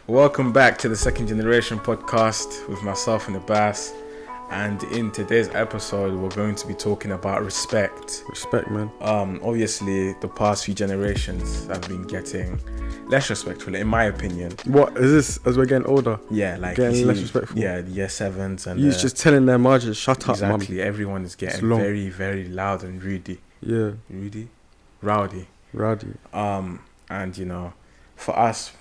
Welcome back to the Second Generation podcast with myself and the Bass. And in today's episode, we're going to be talking about respect. Respect, man. Obviously, the past few generations have been getting less respectful, in my opinion. What is this as we're getting older? Yeah, like getting less respectful. Yeah, the year sevens and you're just telling their margins, shut up, man. Exactly. Everyone is getting very, very loud and rowdy. And you know, for us,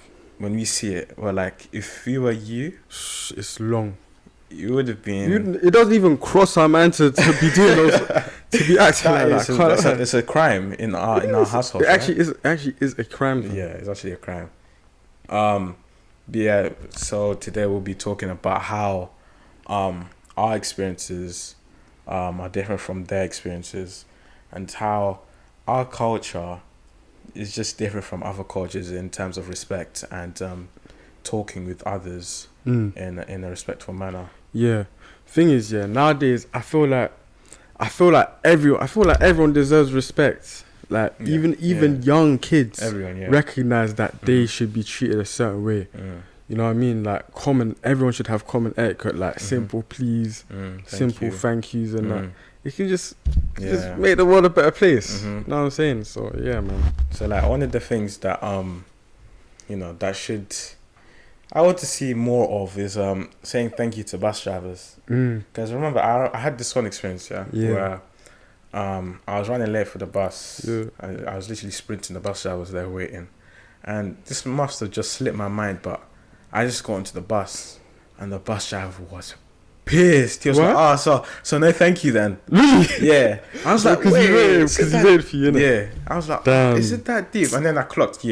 when we see it, we're like, if we were you, it's long. You would have been. It doesn't even cross our mind to be doing those, to be acting like that. It's a crime in our household. It actually is a crime. Yeah, it's actually a crime. But yeah, so today we'll be talking about how our experiences are different from their experiences, and how our culture is just different from other cultures in terms of respect and talking with others in a respectful manner. Yeah, thing is, nowadays I feel like everyone deserves respect. Like even young kids recognize that they should be treated a certain way. You know what I mean? Like everyone should have common etiquette, like simple please, simple thank yous, and that. It can just make the world a better place. You know what I'm saying? So yeah, man. So like one of the things that that I want to see more of is saying thank you to bus drivers. Because remember, I had this one experience where I was running late for the bus. I was literally sprinting. The bus driver was there waiting, and this must have just slipped my mind, but I just got into the bus and the bus driver was pissed. He was like, so no thank you then. Really? Yeah. I was like, because he waited for you, innit? Yeah. I was like, is it that deep? And then I clocked,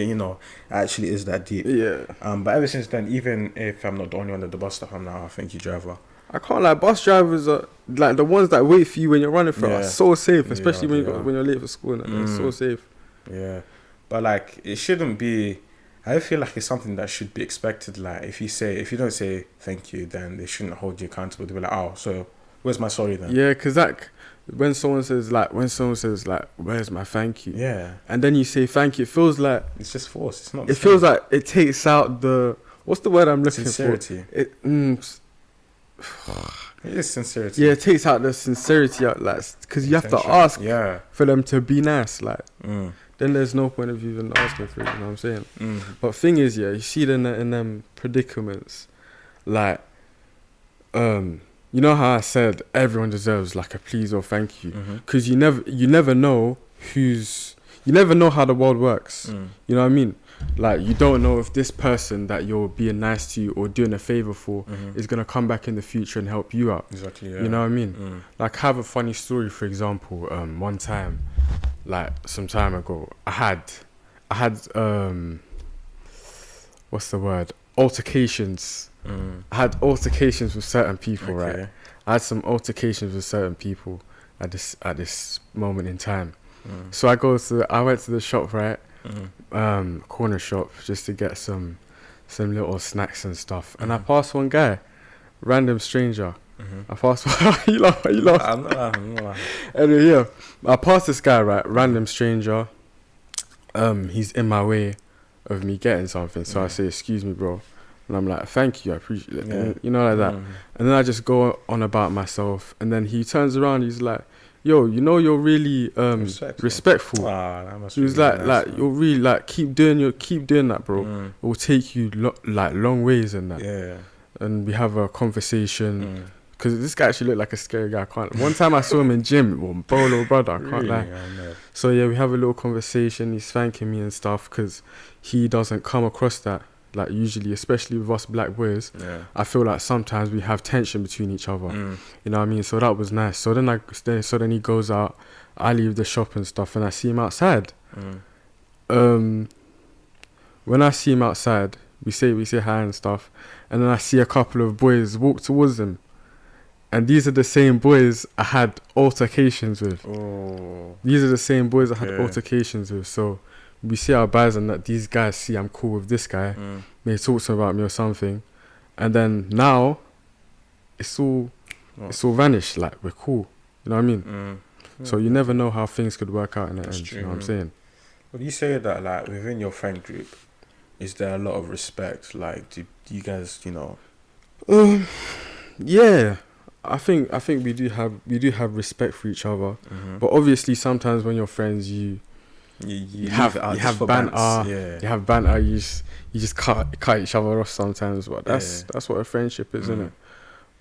actually is that deep. Yeah. But ever since then, even if I'm not the only one at the bus stop, I'm now, thank you, driver. I can't lie, bus drivers are like the ones that wait for you when you're running for are so safe, especially when you're late for school. They're so safe. Yeah. But like, it shouldn't be. I feel like it's something that should be expected. Like, if you don't say thank you, then they shouldn't hold you accountable. They'll be like, oh, so where's my sorry then? Yeah, because like when someone says where's my thank you? Yeah. And then you say thank you, it feels like it's just forced. It's not. It feels like it takes out the what's the word I'm looking sincerity. For? It is sincerity. Yeah, it takes out the sincerity out, like, because you have to ask for them to be nice, like. Then there's no point of even asking for it, you know what I'm saying? But thing is, you see it in them predicaments, like, you know how I said everyone deserves like a please or thank you, because you never know how the world works. You know what I mean? Like, you don't know if this person that you're being nice to or doing a favor for is gonna come back in the future and help you out. Exactly. Yeah. You know what I mean? Like, I have a funny story, for example. One time, like some time ago, I had what's the word? Altercations. I had altercations with certain people, right? I had some altercations with certain people at this moment in time. So I went to the shop, right? Corner shop, just to get some little snacks and stuff. And I passed one guy, random stranger. I passed you laugh. I'm not laughing. Anyway, I passed this guy, right, random stranger. He's in my way of me getting something, so I say, excuse me, bro. And I'm like, thank you, I appreciate it. And, like that. And then I just go on about myself, and then he turns around, he's like, yo, you're really respectful. He was like you're really like keep doing that, bro. It will take you long ways and that. Yeah. And we have a conversation. Because this guy actually looked like a scary guy. One time I saw him in gym, Bolo brother, I can't lie. So yeah, we have a little conversation. He's thanking me and stuff because he doesn't come across that. Like, usually, especially with us black boys, I feel like sometimes we have tension between each other. You know what I mean? So that was nice. So then he goes out. I leave the shop and stuff, and I see him outside. When I see him outside, we say hi and stuff, and then I see a couple of boys walk towards him. And these are the same boys I had altercations with. Altercations with. So we see our buys and that these guys see I'm cool with this guy. They talk to him about me or something. And then now, it's all vanished. Like, we're cool. You know what I mean? So you never know how things could work out in the end. You know what I'm saying? Well, you say that, like, within your friend group, is there a lot of respect? Like, do you guys, you know? Yeah, I think we do have respect for each other, but obviously sometimes when you're friends, you have banter, you have banter, you just cut each other off sometimes. But that's what a friendship is, isn't it?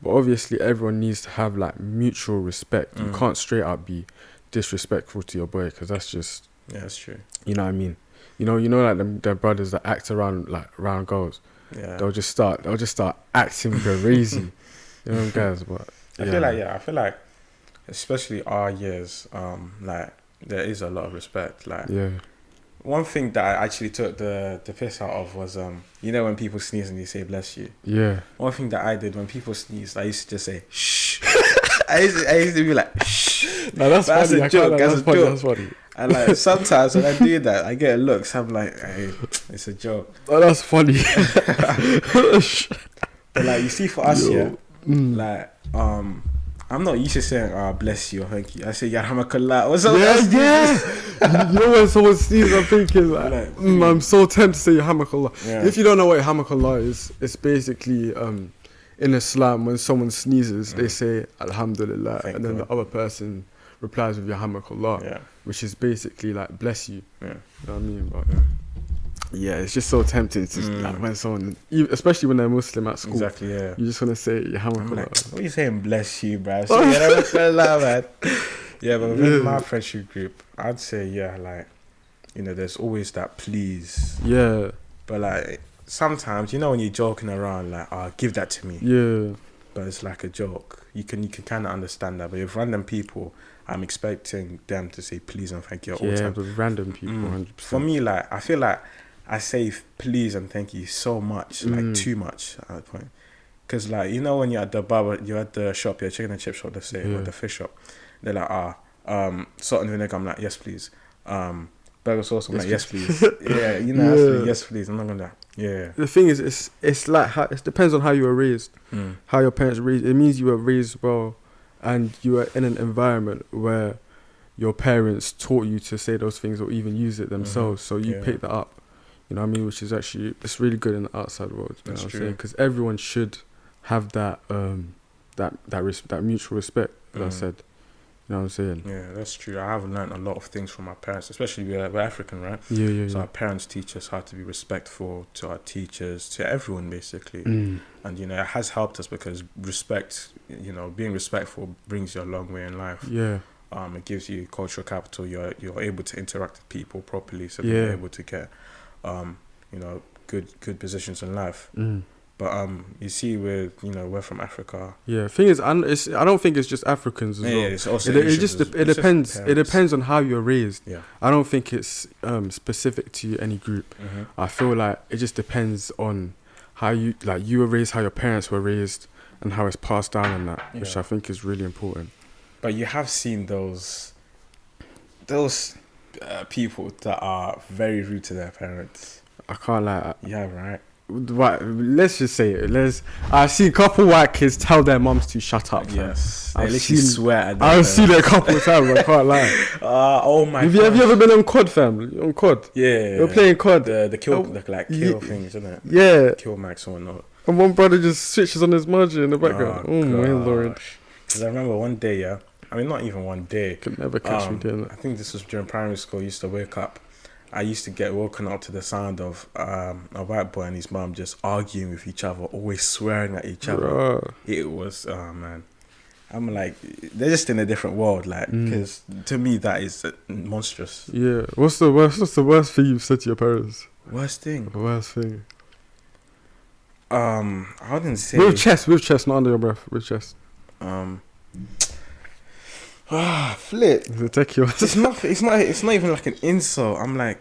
But obviously everyone needs to have like mutual respect. You can't straight up be disrespectful to your boy, because that's just that's true. You know what I mean? You know like the brothers that act around girls. Yeah, they'll just start acting crazy. You know, guys. But I feel like especially our years, like there is a lot of respect. Like, one thing that I actually took the piss out of was you know, when people sneeze and you say bless you. Yeah. One thing that I did when people sneezed, I used to just say shh. I used to be like shh. No, that's funny. That's a joke. That's funny. And like sometimes when I do that, I get looks. I'm like, hey, it's a joke. Oh, that's funny. But like, you see, for us here, like I'm not used to saying bless you or thank you. I say yarhamakallah or something. Yeah. You know, when someone sneezes, I'm thinking like, I'm so tempted to say yarhamakallah. Yeah. If you don't know what yarhamakallah is, it's basically in Islam, when someone sneezes, they say alhamdulillah, and then the other person replies with yarhamakallah, which is basically like bless you. You know what I mean? But yeah, it's just so tempting to like, when someone, especially when they're Muslim at school. Exactly, yeah. You just want to say yarhamakallah. Like, what are you saying, bless you, bro? So, man. Yeah, but within my friendship group, I'd say, like, you know, there's always that please. Yeah. But like, sometimes, you know, when you're joking around, like, give that to me. Yeah. But it's like a joke. You can kind of understand that. But with random people, I'm expecting them to say please and thank you all the time. Yeah, with random people, 100%. For me, like, I feel like I say please and thank you so much, like too much at that point. Because, like, you know, when you're at the bar, you're at the shop, you're chicken and chip shop, let's say, or the fish shop, they're like, salt and vinegar. I'm like, yes, please. Burger sauce. I'm like, yes, please. Yeah, you know, yes, please. I'm not gonna. Yeah. The thing is, it's like it depends on how you were raised, how your parents raised. It means you were raised well, and you were in an environment where your parents taught you to say those things or even use it themselves. So you pick that up. You know what I mean? Which is actually, it's really good in the outside world. You know what I'm saying? Because everyone should have that that mutual respect, as I said. You know what I'm saying? Yeah, that's true. I have learned a lot of things from my parents, especially we're African, right? So our parents teach us how to be respectful to our teachers, to everyone, basically. And, you know, it has helped us because respect, you know, being respectful brings you a long way in life. Yeah. It gives you cultural capital. You're able to interact with people properly, so you're able to get, you know, good positions in life. But you see, we're from Africa. Yeah, thing is, I don't think it's just Africans as well. Yeah, it's also it depends. It depends on how you're raised. Yeah, I don't think it's specific to any group. I feel like it just depends on how you were raised, how your parents were raised, and how it's passed down and that, which I think is really important. But you have seen those people that are very rude to their parents. I can't lie. Yeah, right. Right, let's just say it. I've seen a couple white kids tell their mums to shut up. Yes, they literally swear at them. I've seen it a couple of times. I can't lie. Oh my! Have you ever been on COD, fam? On COD? Yeah. You're playing COD. The kill things, isn't it? Yeah. Kill max or whatnot. And one brother just switches on his margin in the background. Oh my lord! Because I remember one day, I mean, not even one day. Could never catch me doing that. I think this was during primary school. I used to wake up. I used to get woken up to the sound of a white boy and his mum just arguing with each other, always swearing at each other. Bruh. It was, man. I'm like, they're just in a different world, like, because to me that is monstrous. Yeah. What's the worst thing you've said to your parents? Worst thing? The worst thing. I wouldn't say with chest, not under your breath. With chest. Flip. The tech yours. It's not even like an insult. I'm like,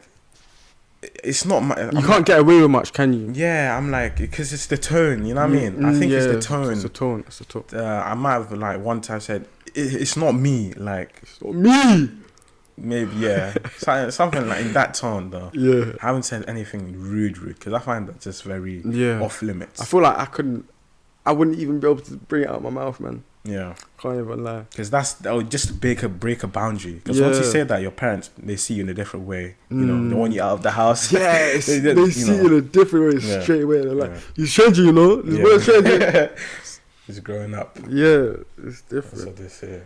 it's not my. You can't get away with much, can you? Yeah, I'm like, because it's the tone. You know what I mean? I think it's the tone. It's the tone. It's the tone. I might have like one time said, it's not me. Like, it's not me. Maybe something like in that tone though. Yeah. I haven't said anything rude because I find that just very off limits. I feel like I wouldn't even be able to bring it out of my mouth, man. Yeah. Can't even lie. Because that would just break a boundary. Because once you say that, your parents, they see you in a different way. You know, they want you out of the house. Yes, they see you in a different way straight away. They're like, you changing, you know? This boy's changing. He's growing up. Yeah, it's different. That's what they say.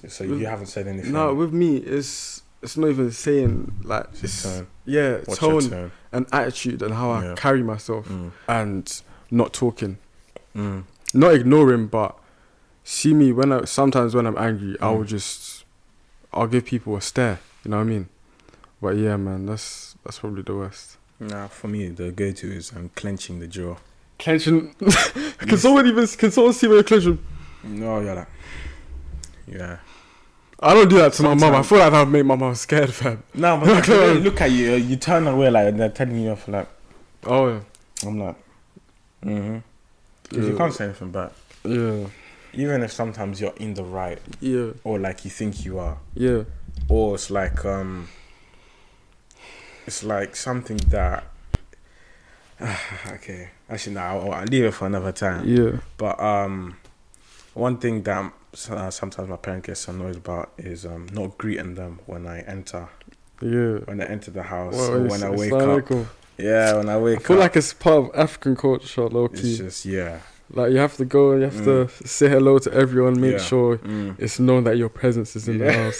So you haven't said anything? No, with me, it's not even saying, like, it's tone. Yeah, What's tone and attitude and how I carry myself and not talking. Not ignoring, but see me sometimes when I'm angry, I'll give people a stare. You know what I mean? But yeah, man, that's probably the worst. Nah, for me, the go-to is clenching the jaw. Clenching. Can someone see when you're clenching? No, you're like, yeah. I don't do that to my mum. I feel like that would make my mum scared, fam. No, but they look at you, you turn away like they're telling you off, like. Oh yeah. I'm like, because you can't say anything back. Yeah. Even if sometimes you're in the right. Yeah. Or like you think you are. Yeah. Or it's like something that. Okay, actually, no, I'll leave it for another time. Yeah. But one thing that sometimes my parent gets annoyed about is not greeting them when I enter. Yeah. When I enter the house, or when I wake up. Yeah, when I wake up. I feel like it's part of African culture, low key. It's just like you have to go and you have to say hello to everyone, make sure it's known that your presence is in the house.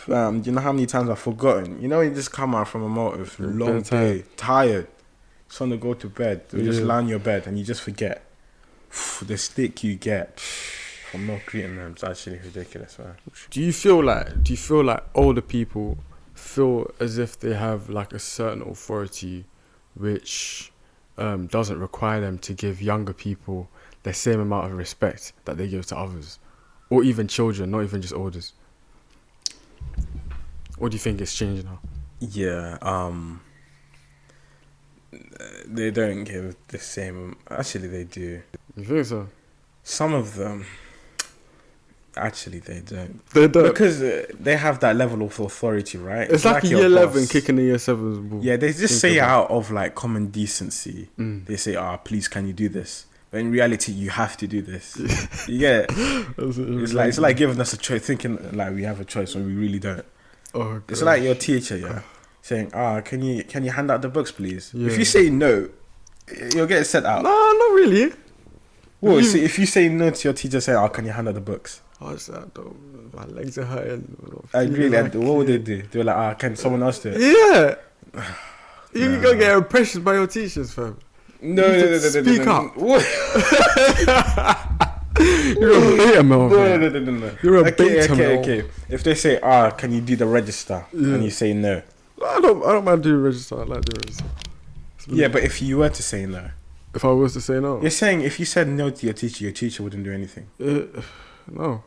Do you know how many times I've forgotten? You know, you just come out from a motive, long day, tired, just want to go to bed, or just lie on your bed, and you just forget. The stick you get from not greeting them is actually ridiculous, man. Do you feel like older people feel as if they have like a certain authority, which doesn't require them to give younger people the same amount of respect that they give to others, or even children, not even just elders? Or do you think it's changing now? Yeah, they don't give the same. Actually, they do. You think so? Some of them. Actually, they don't. They don't because they have that level of authority, right? It's like a year 11 kicking the year 7's ball. Yeah, they just say it out of like common decency. They say, please, can you do this? But in reality, you have to do this. You get it? It's like giving us a choice, thinking like we have a choice when we really don't. Oh, it's like your teacher, saying, can you hand out the books, please? Yeah. If you say no, you'll get sent out. No, not really. Well, if you say no to your teacher, saying, can you hand out the books? It's like, my legs are hurting. What would they do? They were like, can someone else do it? Yeah. You're going to get impressions by your teachers, fam. No. Speak up. What? You're a beta male. No. You're a beta male. Okay. If they say, can you do the register? And you say no. I don't mind doing register. I like doing register. Yeah, but if you were to say no. If I was to say no. You're saying if you said no to your teacher wouldn't do anything. No.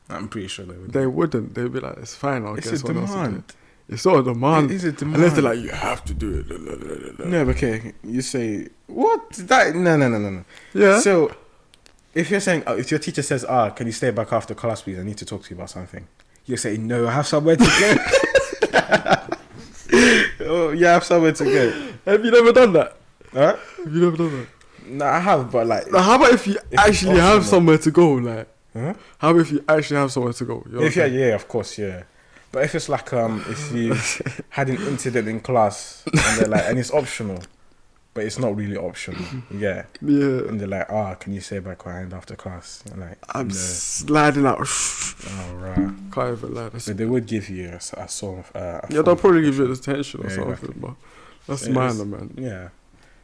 I'm pretty sure they would. They wouldn't. They'd be like, it's fine. I'll get someone else to do it. It's not a demand. It is a demand. Unless they're like, you have to do it. No, but okay. You say, what? No. Yeah. So, if you're saying, if your teacher says, can you stay back after class, please? I need to talk to you about something. You say, no, I have somewhere to go. I have somewhere to go. Have you never done that? Huh? Have you never done that? No, I have, but like... Now, how about if you actually have somewhere to go, like... Huh? How about if you actually have somewhere to go? Yeah, of course, yeah. But if it's like, if you had an incident in class, and they're like, and it's optional, but it's not really optional, yeah. And they're like, can you say back my hand after class? And like, I'm sliding out. Oh, right. Can't even lie. But they would give you a sort of... they'll probably give you attention or something, exactly. But that's minor, man.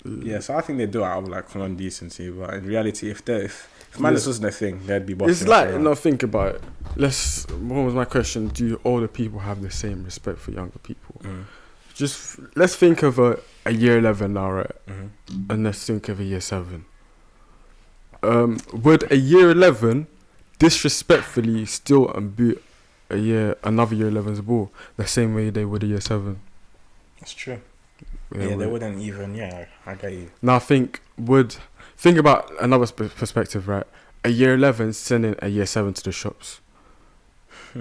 Yeah, so I think they do it out of like common decency, but in reality, if manners wasn't a thing, they'd be bossing. It's like, think about it. What was my question? Do older people have the same respect for younger people? Just let's think of a year 11 now, right? And let's think of a year 7. Would a year 11 disrespectfully still boot another year 11's ball the same way they would a year 7? That's true. Yeah, they wouldn't even. Yeah, I get you. Now think about another perspective, right? A year 11 sending a year 7 to the shops.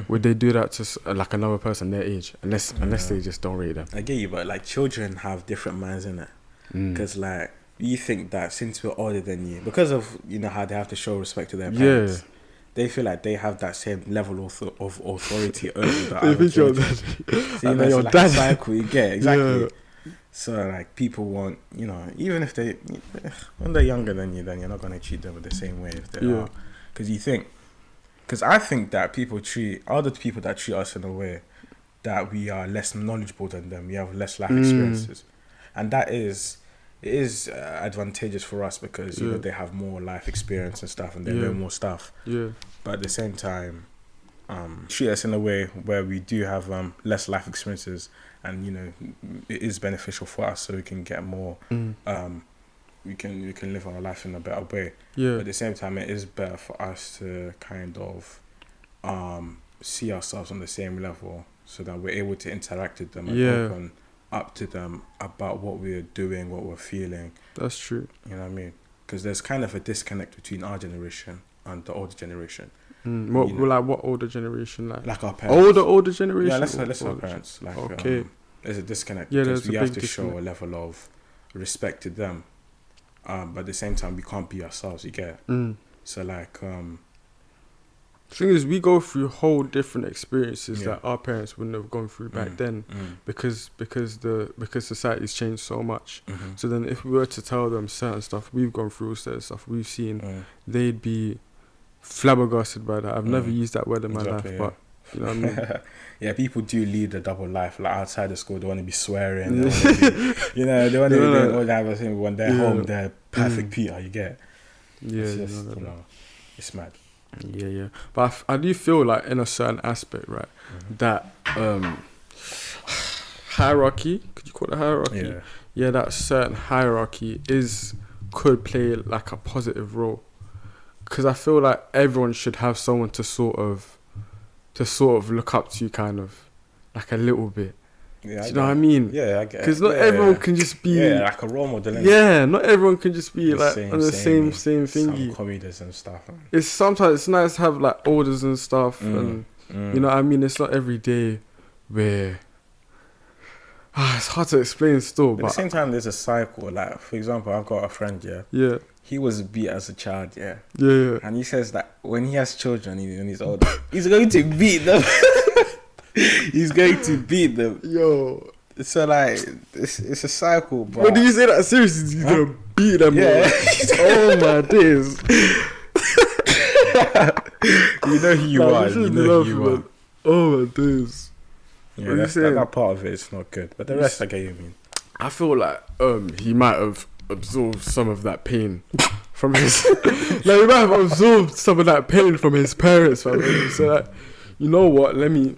Would they do that to like another person their age? Unless they just don't rate them. I get you, but like children have different minds in it. Because like you think that since we're older than you, because of how they have to show respect to their parents, they feel like they have that same level of authority over the other children. So it's like a cycle you get, exactly. Yeah. So like people want, even if when they're younger than you, then you're not gonna treat them with the same way if they are, because I think that people treat other people that treat us in a way that we are less knowledgeable than them. We have less life experiences, and it is advantageous for us because they have more life experience and stuff, and they know more stuff. Yeah. But at the same time, treat us in a way where we do have less life experiences, and it is beneficial for us, so we can get more. We can live our life in a better way. Yeah. But at the same time, it is better for us to kind of see ourselves on the same level, so that we're able to interact with them and open up to them about what we're doing, what we're feeling. That's true. You know what I mean? Because there's kind of a disconnect between our generation and the older generation. What older generation? Like our parents. Older generation? Yeah, let's our parents. Like, okay. There's a disconnect because we have to show a level of respect to them. But at the same time, we can't be ourselves, you get it? So like... The thing is, we go through whole different experiences that our parents wouldn't have gone through back then, because society's changed so much. So then, if we were to tell them certain stuff we've gone through, certain stuff we've seen, they'd be flabbergasted by that. I've never used that word in my life, but you know what I mean. Yeah, people do lead a double life. Like outside of school, they want to be swearing. They want to be, they want to be doing all that other thing. When they're home, they're perfect Peter. You get? It's just, it's mad. Yeah. But I do feel like in a certain aspect, right, that hierarchy, could you call it hierarchy? Yeah, that certain hierarchy could play like a positive role. Because I feel like everyone should have someone to sort of look up to, kind of, like a little bit. Yeah, do you know what I mean? Yeah, I get it. Because not everyone can just be... Yeah, like a role model. Yeah, not everyone can just be on the same thingy. Some comedies and stuff. Sometimes it's nice to have like orders and stuff, and you know what I mean? It's not every day where... it's hard to explain still, but... At the same time, there's a cycle. Like, for example, I've got a friend, Yeah. He was beat as a child, Yeah. And he says that when he has children and he's older, he's going to beat them. He's going to beat them. Yo. So like it's a cycle, bro. But do you say that seriously? He's gonna beat them? Yeah. Oh my days. You know who you are. You know who you are. Oh my days. Yeah, that part of it is not good. But the rest I get you mean. I feel like he might have absorbed some of that pain from his he might have absorbed some of that pain from his parents, fam. So like, you know what, let me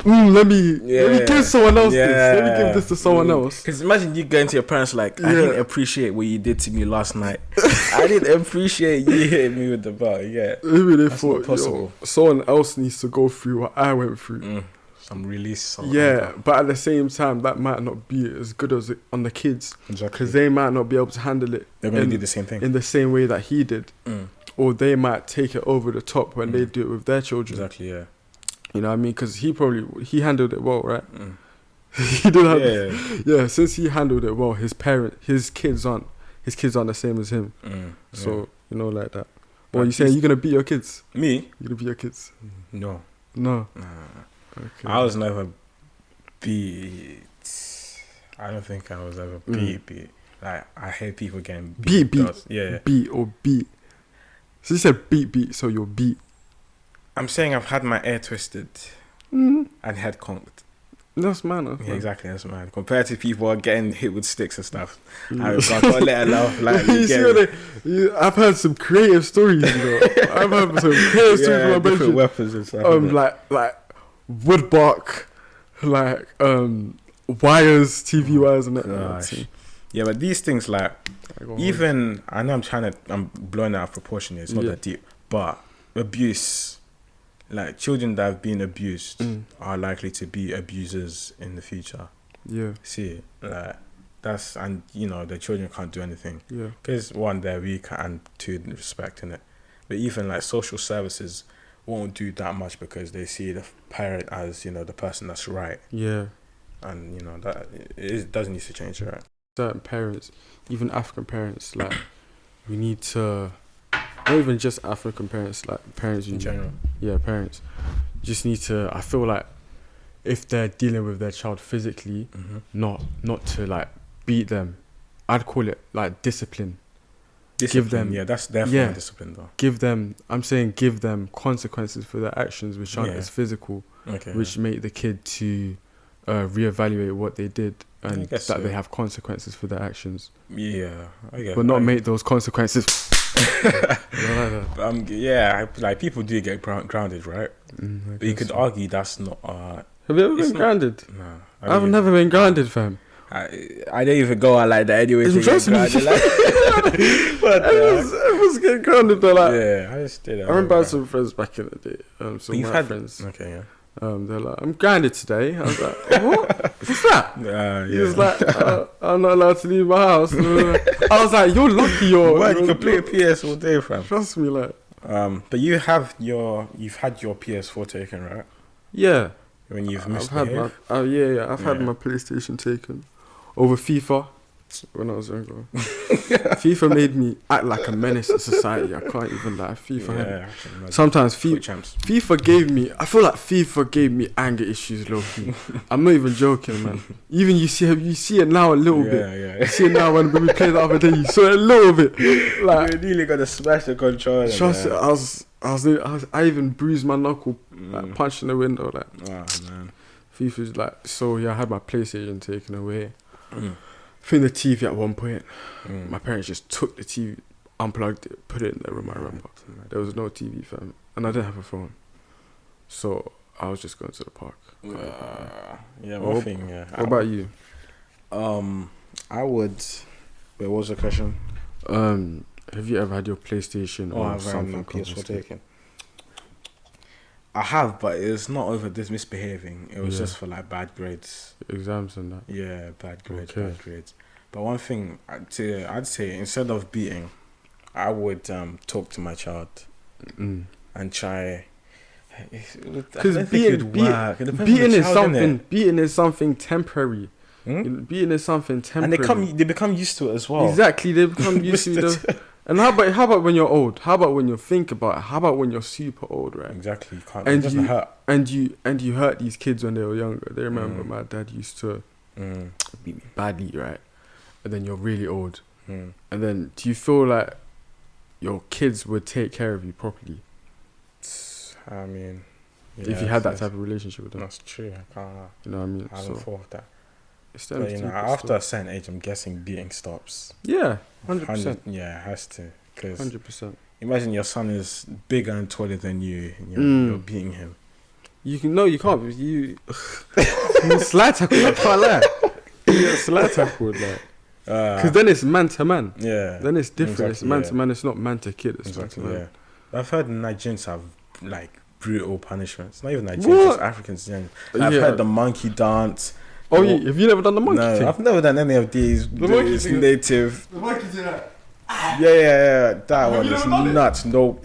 give someone else this. Let me give this to someone else. Because imagine you going to your parents like, I didn't appreciate what you did to me last night. I didn't appreciate you hitting me with the bar. Yeah, maybe they thought someone else needs to go through what I went through. Some release. But at the same time, that might not be as good as on the kids. Exactly. Because they might not be able to handle it. They're going to do the same thing. In the same way that he did. Or they might take it over the top when they do it with their children. Exactly, yeah. You know what I mean? Because he handled it well, right? He did have since he handled it well, his kids aren't the same as him. So, like that. Well, you saying you're going to beat your kids? Me? You're going to beat your kids? No. Okay. I was never beat. I don't think I was ever beat. Like, I hate people getting beat. Yeah. Beat or beat. So you said beat, so you're beat. I'm saying I've had my ear twisted and head conked. That's mad. Yeah, exactly, that's mad. Compared to people getting hit with sticks and stuff. I can't let it laugh. Like, I've heard some creative stories, I've heard some creative stories from different weapons and stuff. Like wood bark, like wires, TV wires and that. Gosh. Yeah, but these things like even I know I'm blowing it out of proportion here. It's not that deep, but abuse. Like children that have been abused are likely to be abusers in the future. Yeah. See, like that's the children can't do anything. Yeah. Because one, they're weak, and two, respecting it. But even like social services won't do that much because they see the parent as the person that's right. Yeah. And that it does need to change, right? certain parents, even African parents, like we need to, not even just African parents, like parents In general. Yeah, parents just need to. I feel like if they're dealing with their child physically, not to like beat them. I'd call it like discipline. Give them, that's definitely discipline though. Give them consequences for their actions which aren't as physical, which make the kid to reevaluate what they did and that they have consequences for their actions. Yeah, I guess. But not make those consequences. Like people do get grounded, right? But you could argue that's not. Have you ever been grounded? No, I've never been grounded, fam. I don't even go out like that anyway. Trust me. Everyone's getting grounded though. Like, yeah, I just did. I remember I had some friends back in the day. Some of my friends. Okay, yeah. They're like, I'm grounded today. I was like, what? What's that? He was like, I'm not allowed to leave my house. I was like, you're lucky. You can play PS all day, fam. Trust me, like. But you've had your PS4 taken, right? Yeah. When you've misbehaved. I've had my PlayStation taken over FIFA when I was younger. FIFA made me act like a menace to society. I can't even lie. Sometimes FIFA gave me. I feel like FIFA gave me anger issues, low key. I'm not even joking, man. Even you see it now a little bit. Yeah. You see it now when we played the other day. You saw it a little bit. Like you're nearly gonna smash the controller. Trust it. I even bruised my knuckle, like punching the window. Like, oh man. FIFA's like, so yeah, I had my PlayStation taken away. I think the TV at one point, my parents just took the TV, unplugged it, put it in the room. I remember there was no TV, fam, and I didn't have a phone, so I was just going to the park. What about you? I would. Wait, what was the question? Have you ever had your PlayStation or something taken? I have, but it's not over this misbehaving. It was just for like bad grades, exams and that. Yeah, bad grades. But one thing I'd say instead of beating, I would talk to my child and try. Because beating is something temporary. Beating is something temporary, and they become used to it as well. Exactly, they become used to it. And how about when you're old? How about when you think about it? How about when you're super old, right? Exactly, it doesn't hurt. And you hurt these kids when they were younger. They remember my dad used to beat me badly, right? And then you're really old. And then do you feel like your kids would take care of you properly? I mean, if you had that type of relationship with them. That's true. I can't. You know what I mean? I haven't thought of that. But, after a certain age, I'm guessing beating stops. Yeah, 100%. Yeah, it has to. 100%. Imagine your son is bigger and taller than you, and you're beating him. You can't. You slide tackle. I can't lie. You slide tackle, like. Because then it's man to man. Yeah. Then it's different. It's man to man. It's not man to kid. It's exactly. Man to man. Yeah. I've heard Nigerians have like brutal punishments. Not even Nigerians, just Africans. I've heard the monkey dance. Oh, have you never done the monkey thing? No, I've never done any of these. The monkey thing. Native. The monkey thing. Yeah. That one is nuts. No.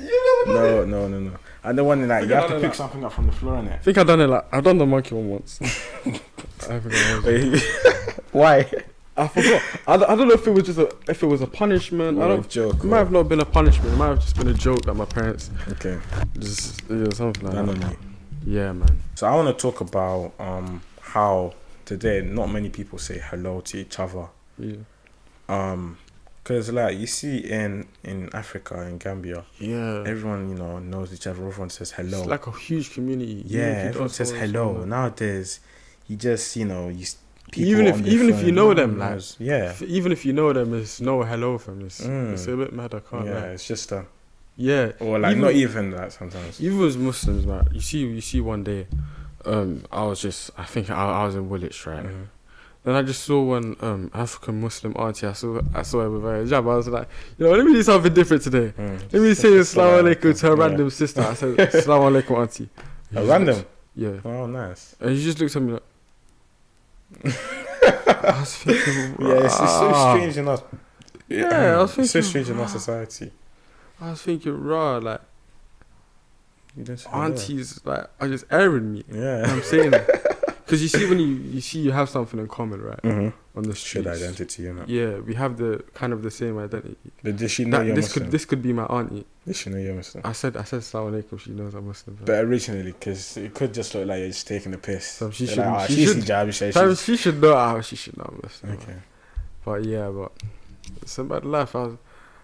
And the one that you have to pick something up from the floor in it. I think I've done the monkey one once. I forgot. Why? I forgot. I don't know if it was a punishment. It might have not been a punishment. It might have just been a joke that my parents. Okay. Just something like that. Yeah, man. So I want to talk about how today not many people say hello to each other. Yeah. Because like you see in Africa, in Gambia, everyone knows each other. Everyone says hello. It's like a huge community. Yeah, everyone says hello. Nowadays, you just even if you know them, like even if you know them, it's no hello from it's a bit mad. I can't. Yeah, it's just or like not even that sometimes. Even as Muslims, man, you see one day, I think I was in Woolwich, right? Then I just saw one African Muslim auntie. I saw her with her hijab. I was like, let me do something different today. Let me say Assalamu alaikum to her random sister. I said, Assalamu alaikum, auntie. A random? Yeah. Oh, nice. And she just looked at me like. I was thinking, it's so strange in us. Yeah, I was thinking, it's so strange in our society. I was thinking, like, aunties like are just airing me. Yeah, I'm saying that Because you see, when you have something in common, right? On the streets. Shared identity, you know. Yeah, we have the kind of the same identity. But does she know you're Muslim? This could be my auntie. Does she know you're Muslim? I said Assalamu alaikum. She knows I'm Muslim. But originally, because it could just look like you're just taking the piss. So she should. should. Like, she should know. She should know I'm Muslim. Okay. But yeah, it's a bad life. I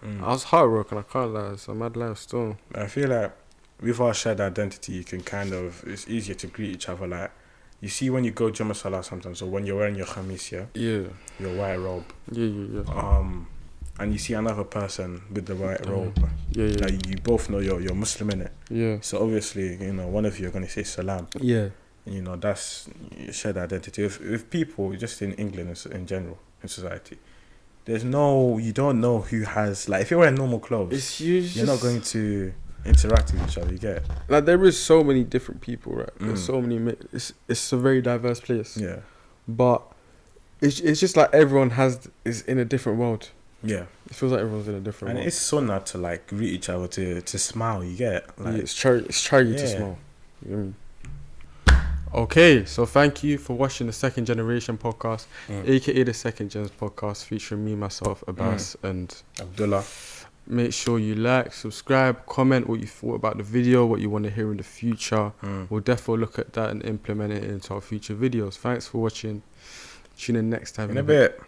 was heartbroken. I can't lie. It's a mad life still. I feel like with our shared identity, you can it's easier to greet each other. Like, you see when you go Jummah Salah sometimes, or when you're wearing your khamis, your white robe. Yeah. And you see another person with the white robe. Yeah. Like, you both know you're Muslim, innit? Yeah. So obviously, one of you are going to say salam. Yeah. That's your shared identity. If people, just in England in general, in society, you don't know who has, like, if you're wearing normal clothes, you're not going to interact with each other, you get it? Like, there is so many different people, right? There's so many, it's a very diverse place. Yeah. But it's just like everyone is in a different world. Yeah. It feels like everyone's in a different world. And it's sunnah to, like, greet each other, to smile, you get it? Like, it's charity to smile. You know what I mean? Okay, so thank you for watching the Second Generation podcast, aka the Second Gens podcast, featuring me, myself, Abbas, and Abdullah. Make sure you like, subscribe, comment what you thought about the video, what you want to hear in the future. We'll definitely look at that and implement it into our future videos. Thanks for watching. Tune in next time. In a bit.